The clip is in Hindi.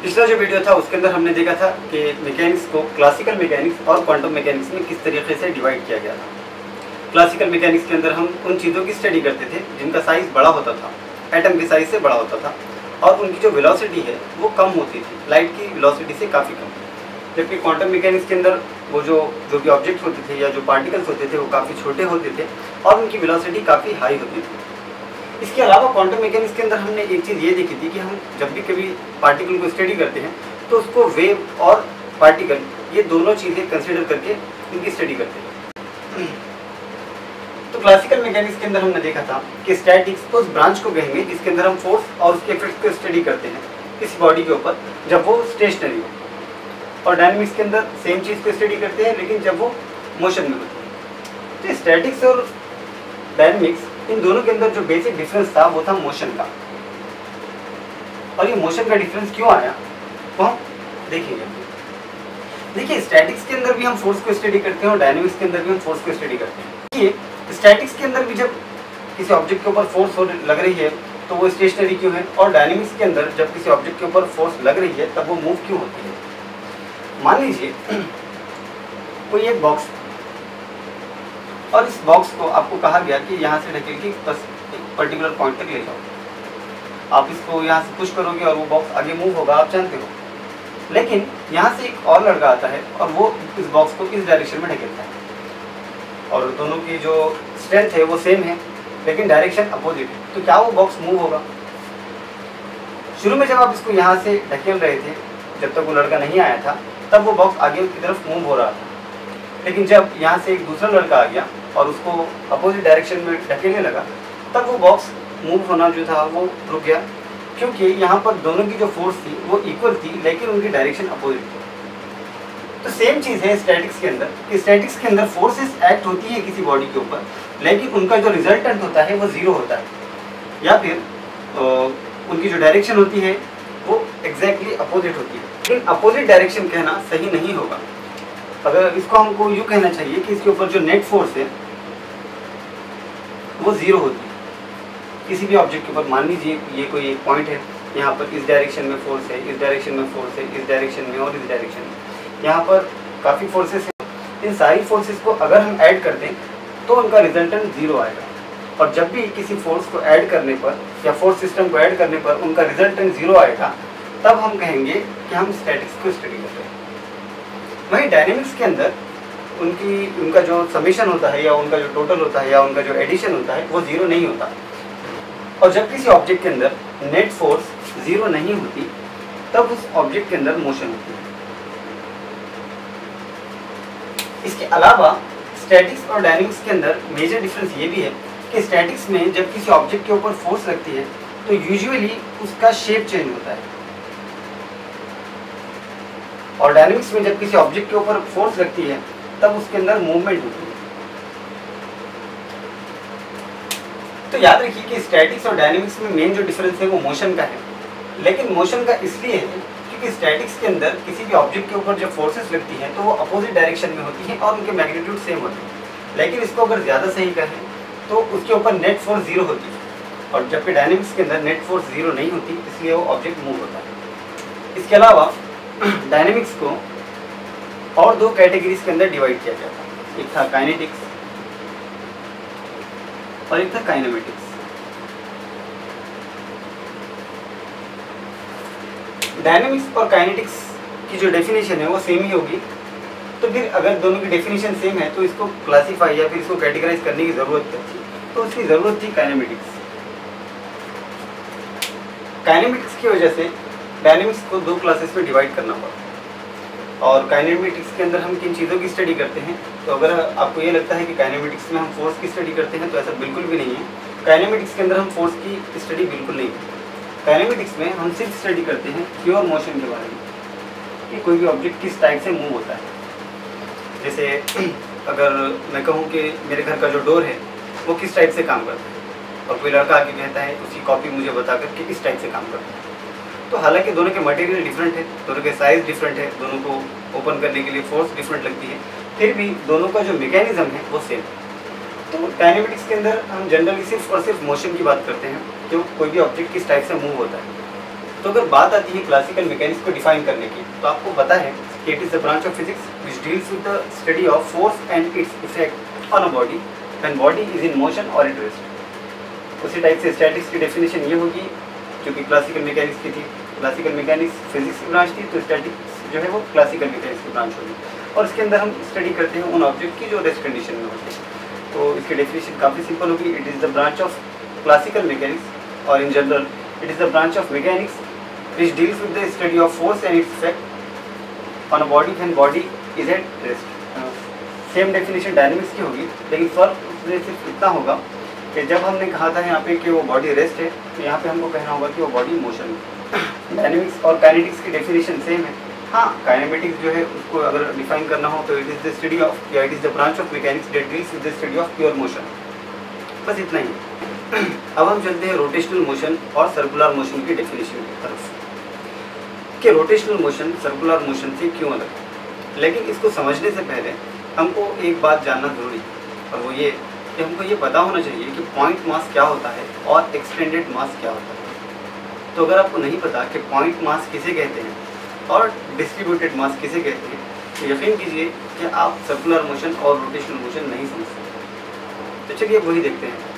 पिछला जो वीडियो था उसके अंदर हमने देखा था कि मैकेनिक्स को क्लासिकल मैकेनिक्स और क्वांटम मैकेनिक्स में किस तरीके से डिवाइड किया गया था। क्लासिकल मैकेनिक्स के अंदर हम उन चीज़ों की स्टडी करते थे जिनका साइज़ बड़ा होता था, एटम के साइज़ से बड़ा होता था और उनकी जो वेलोसिटी है वो कम होती थी, लाइट की वेलोसिटी से काफ़ी कम। जबकि क्वांटम मैकेनिक्स के अंदर वो जो भी ऑब्जेक्ट होते थे या जो पार्टिकल्स होते थे वो काफ़ी छोटे होते थे और उनकी वेलोसिटी काफ़ी हाई होती थी। इसके अलावा क्वांटम मैकेनिक्स के अंदर हमने एक चीज़ ये देखी थी कि हम जब भी कभी पार्टिकल को स्टडी करते हैं तो उसको वेव और पार्टिकल ये दोनों चीज़ें कंसिडर करके इनकी स्टडी करते हैं। तो क्लासिकल मैकेनिक्स के अंदर हमने देखा था कि स्टैटिक्स उस ब्रांच को कहेंगे जिसके अंदर हम फोर्स और उसके इफेक्ट्स को स्टडी करते हैं किसी बॉडी के ऊपर जब वो स्टेशनरी हो, और डायनेमिक्स के अंदर सेम चीज़ को स्टडी करते हैं लेकिन जब वो मोशन में होती है। तो स्टैटिक्स और डायनेमिक्स इन दोनों के अंदर जो बेसिक डिफरेंस था वो था मोशन का। और ये मोशन का डिफरेंस क्यों आया वो हम देखेंगे। देखिए, स्टैटिक्स के अंदर भी हम फोर्स को स्टडी करते हैं और डायनेमिक्स के अंदर भी हम फोर्स को स्टडी करते हैं। देखिए, स्टैटिक्स के अंदर भी जब किसी ऑब्जेक्ट के ऊपर फोर्स लग रही है तो वो स्टेशनरी क्यों है, और डायनेमिक्स के अंदर जब किसी ऑब्जेक्ट के ऊपर फोर्स लग रही है तब वो मूव क्यों होती है। मान लीजिए कोई एक बॉक्स और इस बॉक्स को आपको कहा गया कि यहाँ से ढकेल के बस एक पर्टिकुलर पॉइंट तक ले जाओ। आप इसको यहाँ से पुश करोगे और वो बॉक्स आगे मूव होगा, आप जानते हो। लेकिन यहाँ से एक और लड़का आता है और वो इस बॉक्स को इस डायरेक्शन में ढकेलता है और दोनों की जो स्ट्रेंथ है वो सेम है लेकिन डायरेक्शन अपोजिट है, तो क्या वो बॉक्स मूव होगा। शुरू में जब आप इसको यहाँ से ढकेल रहे थे, जब तक वो लड़का नहीं आया था, तब वो बॉक्स आगे की तरफ मूव हो रहा था। लेकिन जब यहाँ से एक दूसरा लड़का आ गया और उसको अपोजिट डायरेक्शन में ढकेलने लगा, तब वो बॉक्स मूव होना जो था वो रुक गया, क्योंकि यहाँ पर दोनों की जो फोर्स थी वो इक्वल थी लेकिन उनकी डायरेक्शन अपोजिट थी। तो सेम चीज़ है स्टैटिक्स के अंदर कि स्टैटिक्स के अंदर फोर्सेस एक्ट होती है किसी बॉडी के ऊपर, लेकिन उनका जो रिजल्टेंट होता है वो जीरो होता है, या फिर उनकी जो डायरेक्शन होती है वो एग्जैक्टली अपोजिट होती है। लेकिन अपोजिट डायरेक्शन कहना सही नहीं होगा। अगर इसको हमको यूँ कहना चाहिए कि इसके ऊपर जो नेट फोर्स है वो जीरो होती है किसी भी ऑब्जेक्ट के ऊपर। मान लीजिए ये कोई एक पॉइंट है, यहाँ पर इस डायरेक्शन में फोर्स है, इस डायरेक्शन में फोर्स है, इस डायरेक्शन में और इस डायरेक्शन में, यहाँ पर काफ़ी फोर्सेस हैं। इन सारी फोर्सेस को अगर हम ऐड कर दें तो उनका रिजल्टेंट जीरो आएगा। और जब भी किसी फोर्स को ऐड करने पर या फोर्स सिस्टम को ऐड करने पर उनका रिजल्टेंट जीरो आएगा, तब हम कहेंगे कि हम स्टैटिक्स को स्टडी कर रहे हैं। वहीं डायनेमिक्स के अंदर उनका जो समेशन होता है या उनका जो टोटल होता है या उनका जो एडिशन होता है वो जीरो नहीं होता। और जब किसी ऑब्जेक्ट के अंदर नेट फोर्स जीरो नहीं होती तब उस ऑब्जेक्ट के अंदर मोशन होती है। इसके अलावा स्टैटिक्स और डायनेमिक्स के अंदर मेजर डिफरेंस ये भी है कि स्टैटिक्स में जब किसी ऑब्जेक्ट के ऊपर फोर्स लगती है तो यूजुअली उसका शेप चेंज होता है, और डायनेमिक्स में जब किसी ऑब्जेक्ट के ऊपर फोर्स लगती है तब उसके अंदर मूवमेंट होती है। तो याद रखिए कि स्टैटिक्स और डायनेमिक्स में मेन जो डिफरेंस है वो मोशन का है। लेकिन मोशन का इसलिए है क्योंकि स्टैटिक्स के अंदर किसी भी ऑब्जेक्ट के ऊपर जब फोर्सेस लगती हैं तो वो अपोजिट डायरेक्शन में होती हैं और उनके मैग्नीट्यूड सेम होते हैं। लेकिन इसको अगर ज़्यादा सही कहें तो उसके ऊपर नेट फोर्स जीरो होती है, और जबकि डायनेमिक्स के अंदर नेट फोर्स जीरो नहीं होती, इसलिए वो ऑब्जेक्ट मूव होता है। इसके अलावा डायनेमिक्स को और दो कैटेगरीज के अंदर डिवाइड किया गया था, एक था काइनेटिक्स और एक था काइनेमेटिक्स। डायनेमिक्स और काइनेटिक्स की जो डेफिनेशन है वो सेम ही होगी, तो फिर अगर दोनों की डेफिनेशन सेम है तो इसको क्लासीफाई या फिर इसको कैटेगराइज करने की ज़रूरत थी, तो उसकी ज़रूरत थी काइनेमेटिक्स। काइनेमेटिक्स की वजह से डायनेमिक्स को दो क्लासेस में डिवाइड करना पड़ा। और काइनेमेटिक्स के अंदर हम किन चीज़ों की स्टडी करते हैं, तो अगर आपको ये लगता है कि काइनेमेटिक्स में हम फोर्स की स्टडी करते हैं तो ऐसा बिल्कुल भी नहीं है। काइनेमेटिक्स के अंदर हम फोर्स की स्टडी बिल्कुल नहीं करते। काइनेमेटिक्स में हम सिर्फ स्टडी करते हैं प्योर मोशन के बारे में, कि कोई भी ऑब्जेक्ट किस टाइप से मूव होता है। जैसे अगर मैं कहूँ कि मेरे घर का जो डोर है वो किस टाइप से काम करता है, और कोई लड़का आके कहता है उसकी कॉपी मुझे बताकर कि किस टाइप से काम करता है, तो हालांकि दोनों के मटेरियल डिफरेंट है, दोनों के साइज़ डिफरेंट है, दोनों को ओपन करने के लिए फोर्स डिफरेंट लगती है, फिर भी दोनों का जो मैकेनिज्म है वो सेम है। तो काइनेमेटिक्स के अंदर हम जनरली सिर्फ और सिर्फ मोशन की बात करते हैं, कि कोई भी ऑब्जेक्ट किस टाइप से मूव होता है। तो अगर बात आती है क्लासिकल मैकेनिक्स को डिफाइन करने की, तो आपको पता है कि it is the branch of physics which deals with the study of force and its effect on a body when body is in motion और एट रेस्ट। उसी टाइप से स्टैटिक्स की डेफिनेशन ये होगी जो कि क्लासिकल मैकेनिक्स की थी। क्लासिकल मैकेनिक्स फिजिक्स की ब्रांच थी, तो स्टैटिक्स जो है वो क्लासिकल मैकेनिक्स की ब्रांच होगी, और इसके अंदर हम स्टडी करते हैं उन ऑब्जेक्ट की जो रेस्ट कंडीशन में होते हैं। तो इसकी डेफिनेशन काफ़ी सिंपल होगी, it is the branch of classical mechanics और in general it is the branch of mechanics which deals with the study of force and its effect on a body when body is at rest। Same definition dynamics की होगी, लेकिन फर्क उसमें सिर्फ इतना होगा कि जब हमने कहा था यहाँ पे कि वो बॉडी रेस्ट है, तो यहाँ पे हमको कहना होगा कि वो बॉडी मोशन है। डायनेमिक्स और काइनेटिक्स की डेफिनेशन सेम है। हाँ, काइनेमेटिक्स जो है उसको अगर डिफाइन करना हो तो it is the study of या it is the branch of mechanics that deals with the study of pure motion. बस इतना ही। अब हम चलते हैं रोटेशनल मोशन और सर्कुलर मोशन की डेफिनेशन की तरफ कि रोटेशनल मोशन सर्कुलर मोशन से क्यों अलग है। लेकिन इसको समझने से पहले हमको एक बात जानना जरूरी है, और वो ये कि हमको ये पता होना चाहिए कि पॉइंट मास क्या होता है और एक्सटेंडेड मास क्या होता है। तो अगर आपको नहीं पता कि पॉइंट मास किसे कहते हैं और डिस्ट्रीब्यूटेड मास किसे कहते हैं, तो यकीन कीजिए कि आप सर्कुलर मोशन और रोटेशनल मोशन नहीं समझ सकते। तो चलिए वही देखते हैं।